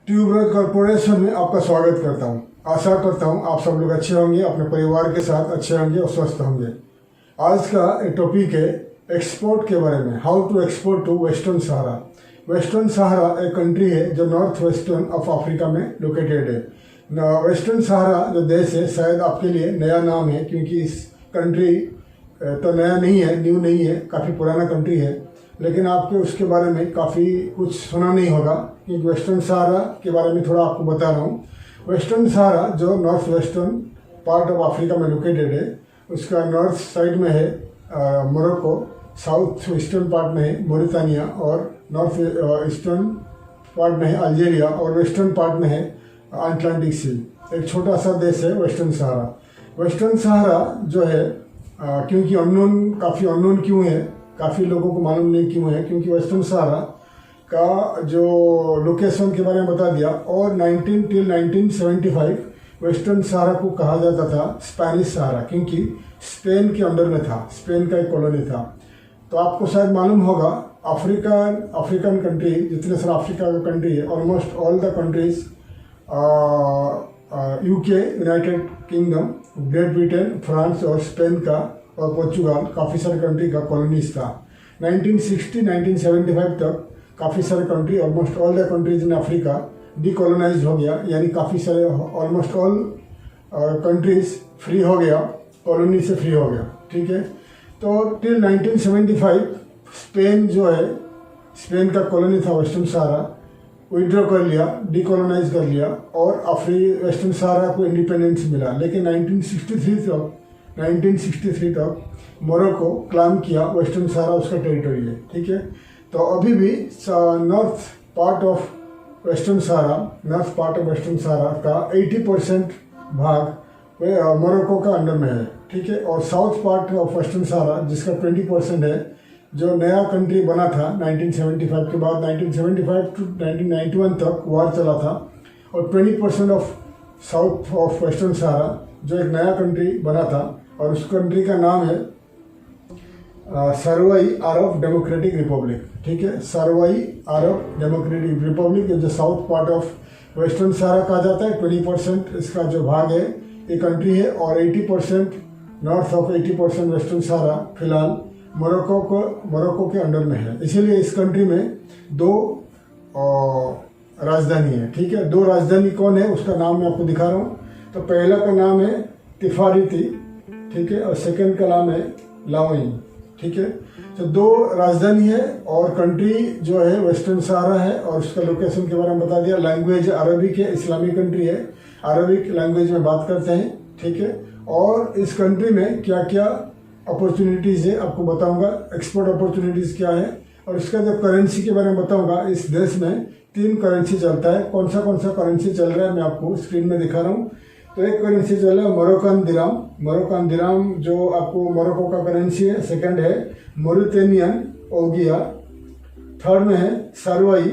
ट्यूबरॉय corporation में आपका स्वागत करता हूं। आशा करता हूं आप सब लोग अच्छे होंगे, अपने परिवार के साथ अच्छे होंगे और स्वस्थ होंगे। आज का टॉपिक है एक्सपोर्ट के बारे में। How to export to Western Sahara. Western Sahara एक कंट्री है जो नॉर्थ वेस्टर्न ऑफ अफ्रीका में लोकेटेड है। वेस्टर्न सहारा जो देश है शायद आपके लिए नया नाम है, क्योंकि इस कंट्री तो नया नहीं है, न्यू नहीं है, काफ़ी पुराना कंट्री है, लेकिन आपके उसके बारे में काफ़ी कुछ सुना नहीं होगा, क्योंकि वेस्टर्न सहारा के बारे में थोड़ा आपको बता रहा हूँ। वेस्टर्न सहारा जो north western part of Africa में लोकेटेड है, उसका नॉर्थ साइड में है मोरक्को, साउथ ईस्टर्न पार्ट में है मोरितानिया, और नॉर्थ ईस्टर्न पार्ट में है अल्जीरिया, और वेस्टर्न पार्ट में है अटलांटिक सी। एक छोटा सा देश है वेस्टर्न सहारा। वेस्टर्न सहारा जो है क्योंकि काफ़ी अननोन क्यों है, काफ़ी लोगों को मालूम नहीं क्यों है, क्योंकि वेस्टर्न सहारा का जो लोकेशन के बारे में बता दिया। और 1975 वेस्टर्न सहारा को कहा जाता था स्पेनिश सहारा, क्योंकि स्पेन के अंडर में था, स्पेन का एक कॉलोनी था। तो आपको शायद मालूम होगा अफ्रीकन कंट्री, जितने सारे अफ्रीका का कंट्री है, almost all the countries, UK, United kingdom, great Britain, France और स्पेन का और पोर्चुगल, काफ़ी सारे कंट्री का कॉलोनीज था। 1960-1975 तक काफ़ी सारे country, almost all the countries in Africa decolonise हो गया, यानी काफ़ी सारे ऑलमोस्ट ऑल कंट्रीज फ्री हो गया, कॉलोनी से फ्री हो गया। ठीक है, तो टिल 1975 स्पेन जो है, स्पेन का कॉलोनी था वेस्टर्न सहारा, विड्रॉ कर लिया, डीकोलोनाइज कर लिया, और वेस्टर्न सहारा को इंडिपेंडेंस मिला। लेकिन 1963 तक मोरक्को क्लेम किया वेस्टर्न सहारा उसका टेरिटरी है। ठीक है, तो अभी भी नॉर्थ पार्ट ऑफ वेस्टर्न सहारा का 80% भाग मोरक्को का अंडर में है। ठीक है, और साउथ पार्ट ऑफ वेस्टर्न सहारा जिसका 20% है, जो नया कंट्री बना था 1975 के बाद, 1975 टू 1991 तक वार चला था, और 20% of south of western Sahara जो एक नया कंट्री बना था, और उस कंट्री का नाम है सरवाई अरब डेमोक्रेटिक रिपब्लिक। ठीक है, सरवाई अरब डेमोक्रेटिक रिपब्लिक, जो साउथ पार्ट ऑफ वेस्टर्न सहारा कहा जाता है। 20% इसका जो भाग है ये कंट्री है, और 80% नॉर्थ ऑफ 80% वेस्टर्न सहारा फिलहाल मोरक्को के अंडर में है। इसीलिए इस कंट्री में दो राजधानी है। ठीक है, दो राजधानी कौन है उसका नाम मैं आपको दिखा रहा हूँ। तो पहला का नाम है तिफारिती, ठीक है, और सेकंड का नाम है लाओई। ठीक है, तो दो राजधानी है, और कंट्री जो है वेस्टर्न सहारा है, और उसका लोकेशन के बारे में बता दिया। लैंग्वेज अरबिक है, इस्लामिक कंट्री है, अरबिक लैंग्वेज में बात करते हैं। ठीक है, और इस कंट्री में क्या क्या अपॉर्चुनिटीज़ है आपको बताऊंगा, एक्सपोर्ट अपॉर्चुनिटीज़ क्या है, और इसका जब करेंसी के बारे में बताऊंगा। इस देश में 3 करेंसी चलता है। कौन सा करेंसी चल रहा है मैं आपको स्क्रीन में दिखा रहा हूँ। तो एक करेंसी चल रहा है मोरक्कन दिराम जो आपको मोरक्को का करेंसी है। सेकंड है मोरिटेनियन ओगिया, थर्ड में है सरवाई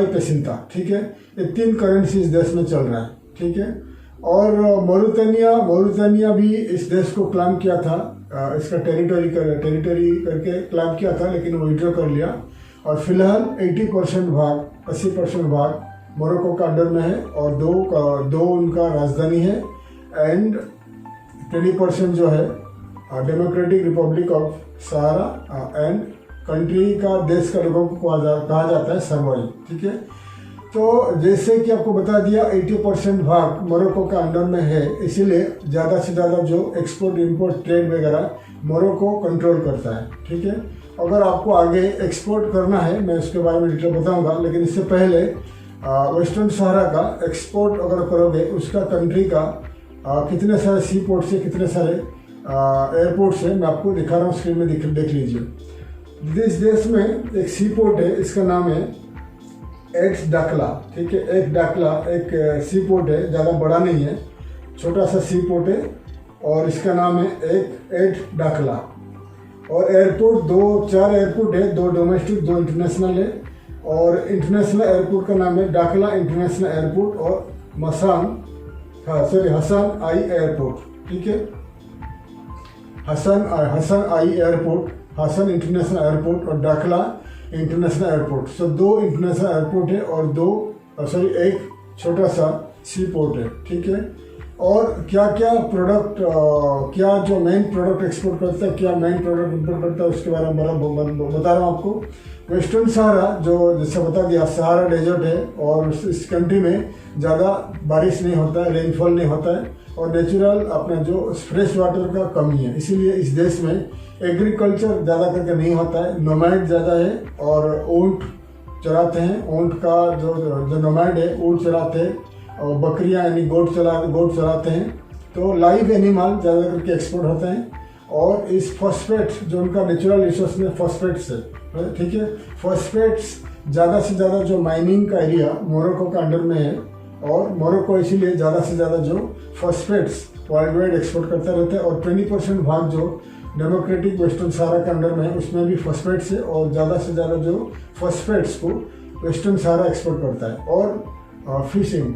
पेसिंता। ठीक है, ये 3 करेंसी इस देश में चल रहा है। ठीक है, और मोरितानिया भी इस देश को क्लेम किया था, इसका टेरिटरी करके क्लेम किया था, लेकिन वो विड्रॉ कर लिया। और फिलहाल 80% भाग मोरक्को का अंडर में है, और दो उनका राजधानी है, एंड 20% जो है democratic Republic of Sahara, and country का, देश का लोगों को कहा जाता है सरवाई। ठीक है, तो जैसे कि आपको बता दिया 80% भाग मोरक्को का अंडर में है, इसीलिए ज़्यादा से ज़्यादा जो एक्सपोर्ट इंपोर्ट ट्रेड वगैरह मोरक्को कंट्रोल करता है। ठीक है, अगर आपको आगे एक्सपोर्ट करना है मैं उसके बारे में डिटेल बताऊंगा, लेकिन इससे पहले वेस्टर्न सहारा का एक्सपोर्ट अगर करोगे, उसका कंट्री का कितने सारे सी पोर्ट से, कितने सारे एयरपोर्ट से मैं आपको दिखा रहा हूँ, स्क्रीन में देख लीजिए। इस देश में एक सी पोर्ट है, इसका नाम है एक्स डाकला। ठीक है, एक सी पोर्ट है, ज़्यादा बड़ा नहीं है, छोटा सा सी पोर्ट है, और इसका नाम है एक्स डाकला। और एयरपोर्ट 4 एयरपोर्ट है, 2 डोमेस्टिक 2 इंटरनेशनल है, और इंटरनेशनल एयरपोर्ट का नाम है डाकला इंटरनेशनल एयरपोर्ट, और हसन आई एयरपोर्ट। ठीक है, हसन आई एयरपोर्ट, हसन इंटरनेशनल एयरपोर्ट और डाकला इंटरनेशनल एयरपोर्ट। सो 2 इंटरनेशनल एयरपोर्ट है और 2 सॉरी एक छोटा सा सी पोर्ट है, ठीक है। और क्या क्या प्रोडक्ट, क्या जो मेन प्रोडक्ट एक्सपोर्ट करता है, क्या मेन प्रोडक्ट इंपोर्ट करता है, उसके बारे में बता रहा हूँ आपको। वेस्टर्न सहारा, जो जैसे बता दिया, सहारा डेजर्ट है और इस कंट्री में ज़्यादा बारिश नहीं होता है, रेनफॉल नहीं होता है और नेचुरल अपना जो फ्रेश वाटर का कमी है, इसीलिए इस देश में एग्रीकल्चर ज़्यादा करके नहीं होता है। नोमैड ज़्यादा है और ऊँट चराते हैं। ऊँट का जो नोमैड है, ऊँट चराते हैं और बकरियां यानी गोट चराते हैं। तो लाइव एनिमल ज़्यादा करके एक्सपोर्ट होते हैं। और इस फॉस्फेट जो उनका नेचुरल रिसोर्स में फॉस्फेट्स है, ठीक है। फॉस्फेट्स ज़्यादा से ज़्यादा जो माइनिंग का एरिया मोरक्को का अंडर में है और मोरक्को इसीलिए ज़्यादा से ज़्यादा जो फॉस्फेट्स वर्ल्ड वाइड एक्सपोर्ट करता रहता है। और 20% भाग जो डेमोक्रेटिक वेस्टर्न सहारा के अंडर में है उसमें भी फॉस्फेट्स है और ज़्यादा से ज़्यादा जो फॉस्फेट्स को वेस्टर्न सहारा एक्सपोर्ट करता है। और फिशिंग,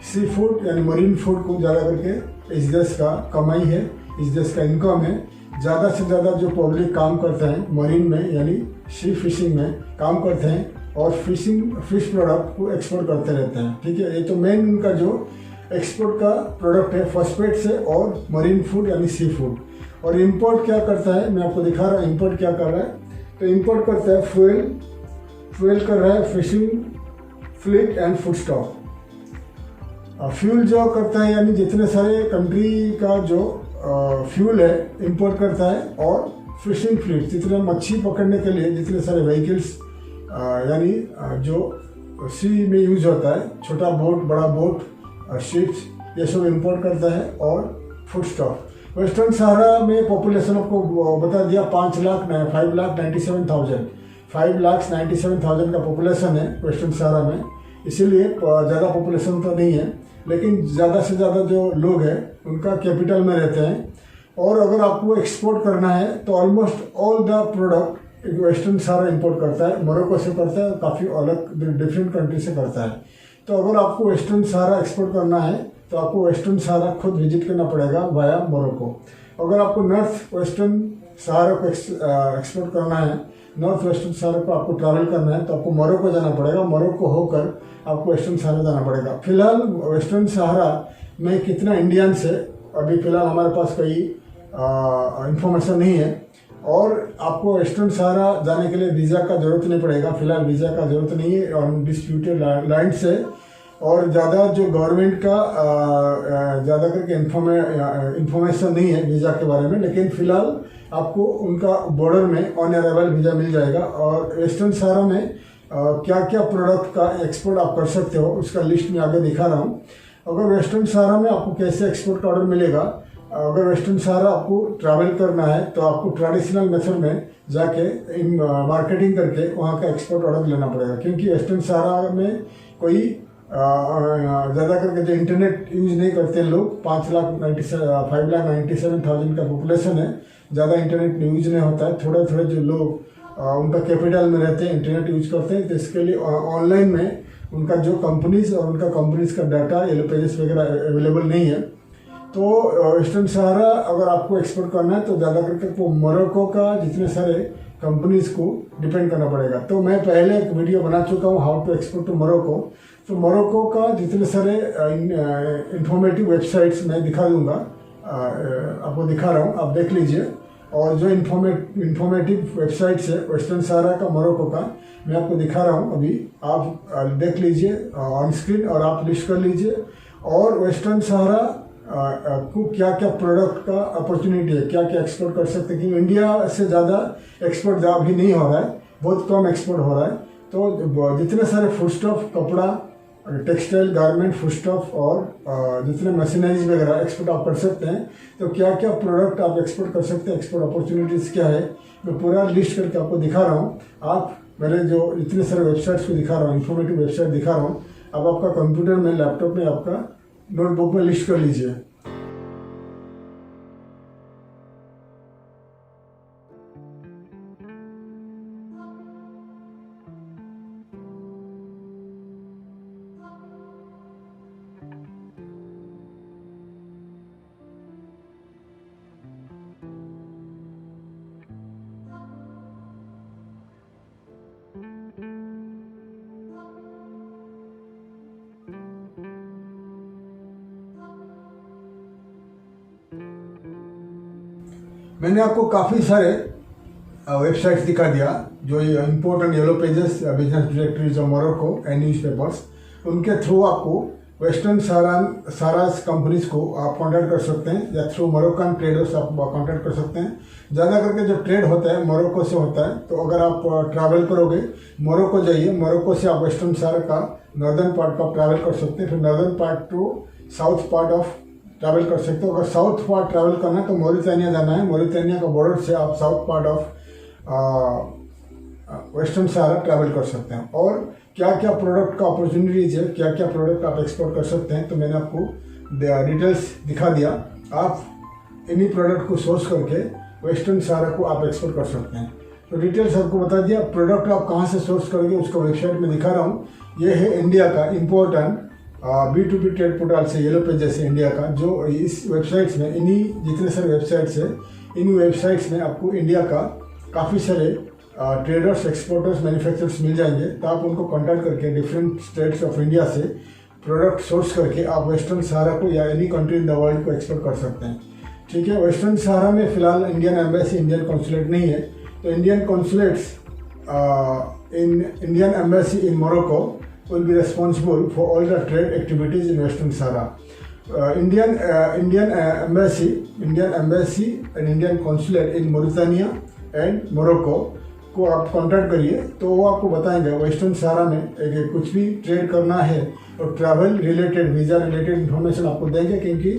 सी फूड यानी मरीन फूड को ज़्यादा करके इस देश का कमाई है, इस देश का इनकम है। ज़्यादा से ज़्यादा जो पब्लिक काम करते हैं मरीन में यानी सी फिशिंग में काम करते हैं और फिश प्रोडक्ट को एक्सपोर्ट करते रहते हैं, ठीक है। ये तो मेन उनका जो एक्सपोर्ट का प्रोडक्ट है फॉस्फेट से और मरीन फूड यानी सी फूड। और इंपोर्ट क्या करता है, मैं आपको दिखा रहा हूँ इंपोर्ट क्या कर रहा है। तो इंपोर्ट करता है फ्यूल कर रहा है, fishing fleet and food stock. Fuel जो करता है यानी जितने सारे कंट्री का जो फ्यूल है इंपोर्ट करता है। और फिशिंग फ्लीट, जितने मच्छी पकड़ने के लिए जितने सारे व्हीकल्स यानी जो सी में यूज होता है, छोटा बोट, बड़ा बोट, शिप्स, ये सब इंपोर्ट करता है। और फूड स्टॉक, वेस्टर्न सहारा में पॉपुलेशन आपको बता दिया 5,97,000 का पॉपुलेशन है वेस्टर्न सहारा में। इसीलिए ज़्यादा पॉपुलेशन तो नहीं है, लेकिन ज़्यादा से ज़्यादा जो लोग हैं उनका कैपिटल में रहते हैं। और अगर आपको एक्सपोर्ट करना है तो almost all the product western Sahara import करता है, मोरक्को से करता है, काफ़ी अलग डिफरेंट कंट्री से करता है। तो अगर आपको वेस्टर्न सहारा एक्सपोर्ट करना है तो आपको वेस्टर्न सहारा खुद विजिट करना पड़ेगा वाया मोरक्को। अगर आपको नॉर्थ वेस्टर्न सहारा को एक्सपोर्ट करना है, नॉर्थ वेस्टर्न सहारा को आपको ट्रैवल करना है तो आपको मोरक्को जाना पड़ेगा। मोरक्को होकर आपको वेस्टर्न सहारा जाना पड़ेगा। फिलहाल वेस्टर्न सहारा में कितना इंडियंस है अभी फ़िलहाल हमारे पास कोई इंफॉर्मेशन नहीं है। और आपको वेस्टर्न सहारा जाने के लिए वीज़ा का ज़रूरत नहीं पड़ेगा, फिलहाल वीज़ा का ज़रूरत नहीं है और डिस्प्यूटेड लैंड से। और ज़्यादा जो गवर्नमेंट का ज़्यादा करके इंफॉर्मेशन नहीं है वीज़ा के बारे में, लेकिन फ़िलहाल आपको उनका बॉर्डर में ऑन अराइवल वीज़ा मिल जाएगा। और वेस्टर्न सहारा में क्या क्या प्रोडक्ट का एक्सपोर्ट आप कर सकते हो उसका लिस्ट मैं आगे दिखा रहा हूँ। अगर वेस्टर्न सहारा में आपको कैसे एक्सपोर्ट का ऑर्डर मिलेगा, अगर वेस्टर्न सहारा आपको ट्रैवल करना है तो आपको ट्रेडिशनल मेथड में जाके मार्केटिंग करके वहाँ का एक्सपोर्ट ऑर्डर लेना पड़ेगा। क्योंकि वेस्टर्न सहारा में कोई ज़्यादा करके जो इंटरनेट यूज नहीं करते लोग, 5,97,000 का पॉपुलेशन है, ज़्यादा इंटरनेट यूज नहीं होता है। थोड़े थोड़े जो लोग उनका कैपिटल में रहते हैं इंटरनेट यूज करते हैं, तो इसके लिए ऑनलाइन में उनका जो कंपनीज और उनका कंपनीज का डाटा येलो पेजेस वगैरह अवेलेबल नहीं है। तो वेस्टर्न सहारा अगर आपको एक्सपोर्ट करना है तो ज़्यादा करके आपको मोरक्को का जितने सारे कंपनीज को डिपेंड करना पड़ेगा। तो मैं पहले एक वीडियो बना चुका हूँ how to export to Morocco. तो मोरक्को का जितने सारे इंफॉर्मेटिव वेबसाइट्स मैं दिखा दूंगा, आपको दिखा रहा हूँ, आप देख लीजिए। और जो इंफॉर्मेटिव वेबसाइट्स है वेस्टर्न सहारा का, मोरक्को का, मैं आपको दिखा रहा हूँ अभी, आप देख लीजिए ऑन स्क्रीन और आप लिस्ट कर लीजिए। और वेस्टर्न सहारा को क्या क्या प्रोडक्ट का अपॉर्चुनिटी है, क्या क्या एक्सपोर्ट कर सकते हैं, क्योंकि इंडिया से ज़्यादा एक्सपोर्ट अभी नहीं हो रहा है, बहुत कम एक्सपोर्ट हो रहा है। तो जितने सारे फूड स्टॉफ, कपड़ा, टेक्सटाइल, गारमेंट, फूड स्टॉफ और जितने मशीनरीज वगैरह एक्सपोर्ट आप कर सकते हैं। तो क्या क्या प्रोडक्ट आप एक्सपोर्ट कर सकते हैं, एक्सपोर्ट अपॉर्चुनिटीज़ क्या है, मैं पूरा लिस्ट करके आपको दिखा रहा हूँ। आप मेरे जो इतने सारे वेबसाइट्स को दिखा रहा हूँ, इन्फॉर्मेटिव वेबसाइट दिखा रहा हूँ, आप आपका कंप्यूटर में, लैपटॉप में, आपका नोटबुक में लिस्ट कर लीजिए। मैंने आपको काफ़ी सारे वेबसाइट्स दिखा दिया जो ये important yellow pages business directories of Morocco and newspapers, उनके थ्रू आपको वेस्टर्न सारास कंपनीज को आप कांटेक्ट कर सकते हैं या थ्रू मोरक्कन ट्रेडर्स आप कांटेक्ट कर सकते हैं। ज़्यादा करके जो ट्रेड होता है मोरक्को से होता है, तो अगर आप ट्रैवल करोगे मोरक्को जाइए, मोरक्को से आप वेस्टर्न सारा का नॉर्दर्न पार्ट का ट्रैवल कर सकते हैं, फिर northern part two south part of travel कर सकते हो। अगर साउथ पार्ट ट्रैवल करना है तो मॉरिटानिया जाना है, मॉरिटानिया का बॉर्डर से आप south part of western Sahara travel कर सकते हैं। और क्या क्या प्रोडक्ट का अपॉर्चुनिटीज है, क्या क्या प्रोडक्ट आप एक्सपोर्ट कर सकते हैं, तो मैंने आपको डिटेल्स दिखा दिया। आप इन्हीं प्रोडक्ट को सोर्स करके वेस्टर्न सहारा को आप एक्सपोर्ट कर सकते हैं। तो डिटेल्स आपको बता दिया। प्रोडक्ट आप कहाँ से सोर्स करोगे उसका वेबसाइट में दिखा रहा हूँ। ये है इंडिया का इम्पोर्टेंट B2B ट्रेड पोर्टल से येलो पेजेस है इंडिया का, जो इस वेबसाइट्स में इन्हीं जितने सारे वेबसाइट्स है, इन वेबसाइट्स में आपको इंडिया का काफ़ी सारे ट्रेडर्स, एक्सपोर्टर्स, मैन्युफैक्चरर्स मिल जाएंगे। तो आप उनको कॉन्टैक्ट करके डिफरेंट स्टेट्स ऑफ इंडिया से प्रोडक्ट सोर्स करके आप वेस्टर्न सहारा को या any country in the world को एक्सपोर्ट कर सकते हैं। ठीक है। वेस्टर्न सहारा में फ़िलहाल इंडियन एम्बेसी, इंडियन कॉन्सुलेट नहीं है, तो Indian consulates in Indian embassy in Morocco will be responsible for all the trade activities in Western Sahara. Indian embassy and Indian consulate in Mauritania and Morocco को आप contact करिए, तो वो आपको बताएंगे वेस्टर्न सहारा में कुछ भी ट्रेड करना है और travel related, visa related information आपको देंगे, क्योंकि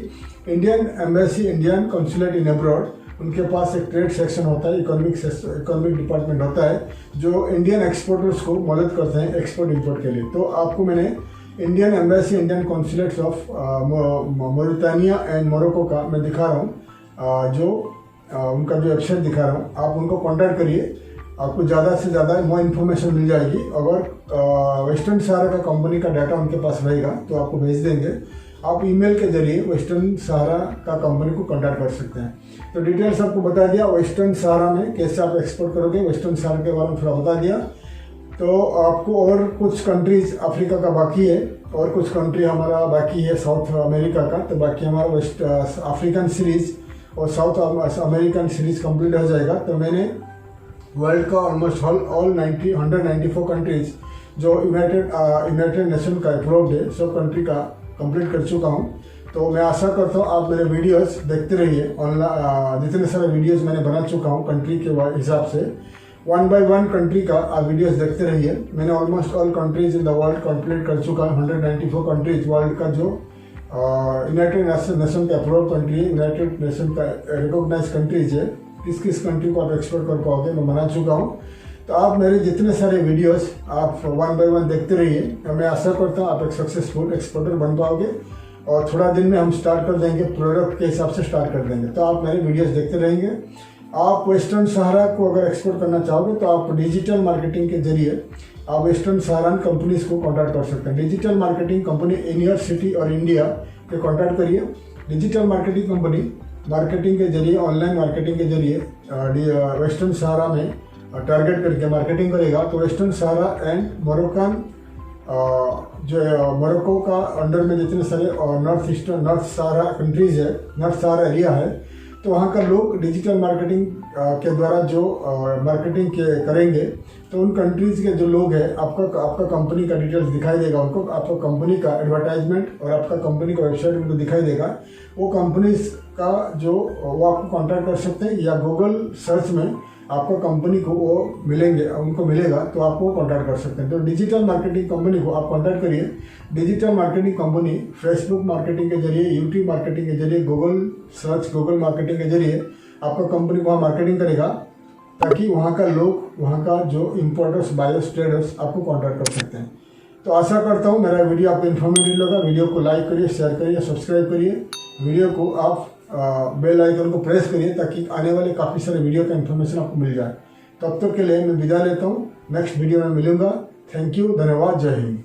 इंडियन एम्बेसी, इंडियन कॉन्सुलेट इन अब्रॉड, उनके पास एक ट्रेड सेक्शन होता है, इकोनॉमिक डिपार्टमेंट होता है, जो इंडियन एक्सपोर्टर्स को मदद करते हैं एक्सपोर्ट इंपोर्ट के लिए। तो आपको मैंने Indian embassy, Indian consulates of Mauritania and Morocco का मैं दिखा रहा हूँ, जो उनका जो वेबसाइट दिखा रहा हूँ, आप उनको कॉन्टैक्ट करिए, आपको ज़्यादा से ज़्यादा मोर इन्फॉर्मेशन मिल जाएगी। अगर वेस्टर्न सहारा का कंपनी का डाटा उनके पास रहेगा तो आपको भेज देंगे। आप ईमेल के जरिए वेस्टर्न सहारा का कंपनी को कांटेक्ट कर सकते हैं। तो डिटेल्स आपको बता दिया, वेस्टर्न सहारा में कैसे आप एक्सपोर्ट करोगे, वेस्टर्न सहारा के बारे में थोड़ा बता दिया। तो आपको और कुछ कंट्रीज अफ्रीका का बाकी है और कुछ कंट्री हमारा बाकी है साउथ अमेरिका का, तो बाकी हमारा वेस्ट अफ्रीकन सीरीज़ और साउथ अमेरिकन सीरीज़ कंप्लीट हो जाएगा। तो मैंने वर्ल्ड का ऑलमोस्ट ऑल 194 कंट्रीज जो यूनाइटेड नेशन का अप्रूव्ड है, सब कंट्री का कंप्लीट कर चुका हूँ। तो मैं आशा करता हूँ आप मेरे वीडियोस देखते रहिए। ऑनलाइन जितने सारे वीडियोस मैंने बना चुका हूँ कंट्री के हिसाब से, 1 by 1 कंट्री का आप वीडियोस देखते रहिए। मैंने almost all countries in the world complete कर चुका हूँ। 194 कंट्रीज वर्ल्ड का जो यूनाइटेड नेशन का अप्रूव्ड कंट्री है, यूनाइटेड नेशन का रिकॉग्नाइज कंट्रीज है, किस किस कंट्री को आप एक्सपोर्ट कर पाओगे मैं बना चुका हूँ। तो आप मेरे जितने सारे वीडियोस आप 1 by 1 देखते रहिए। मैं आशा करता हूँ आप एक सक्सेसफुल एक्सपोर्टर बन पाओगे और थोड़ा दिन में हम स्टार्ट कर देंगे, प्रोडक्ट के हिसाब से स्टार्ट कर देंगे। तो आप मेरे वीडियोस देखते रहेंगे। आप वेस्टर्न सहारा को अगर एक्सपोर्ट करना चाहोगे तो आप डिजिटल मार्केटिंग के जरिए आप वेस्टर्न सहारान कंपनीज को कॉन्टैक्ट कर सकते हैं। Digital marketing company in your city और इंडिया के कॉन्टैक्ट करिए। डिजिटल मार्केटिंग कंपनी मार्केटिंग के जरिए, ऑनलाइन मार्केटिंग के जरिए वेस्टर्न सहारा में टारगेट करके मार्केटिंग करेगा। तो वेस्टर्न सहारा एंड मोरक्कन जो मोरक्को का अंडर में जितने सारे नॉर्थ सहारा कंट्रीज है, नॉर्थ सहारा एरिया है, तो वहाँ का लोग डिजिटल मार्केटिंग के द्वारा जो मार्केटिंग करेंगे, तो उन कंट्रीज़ के जो लोग हैं आपका कंपनी का डिटेल्स दिखाई देगा उनको, आपका कंपनी का एडवर्टाइजमेंट और आपका कंपनी का वेबसाइट उनको दिखाई देगा। वो कंपनीज का जो वो आपको कांटेक्ट कर सकते हैं या गूगल सर्च में आपको कंपनी को वो मिलेंगे, उनको मिलेगा तो आप वो कॉन्टैक्ट कर सकते हैं। तो डिजिटल मार्केटिंग कंपनी को आप कॉन्टैक्ट करिए। Digital marketing company Facebook marketing के जरिए, यूट्यूब मार्केटिंग के जरिए, गूगल सर्च, गूगल मार्केटिंग के जरिए आपका कंपनी वहाँ मार्केटिंग करेगा, ताकि वहाँ का लोग, वहाँ का जो इम्पोर्टर्स, बायर्स, ट्रेडर्स आपको कॉन्टैक्ट कर सकते हैं। तो आशा करता हूँ मेरा वीडियो आपको इन्फॉर्मेटिव लगा। वीडियो को लाइक करिए, शेयर करिए, सब्सक्राइब करिए। वीडियो को आप बेल आइकन को प्रेस करिए ताकि आने वाले काफ़ी सारे वीडियो का इन्फॉर्मेशन आपको मिल जाए। तब तक के लिए मैं विदा लेता हूँ, नेक्स्ट वीडियो में मिलूंगा। थैंक यू, धन्यवाद, जय हिंद।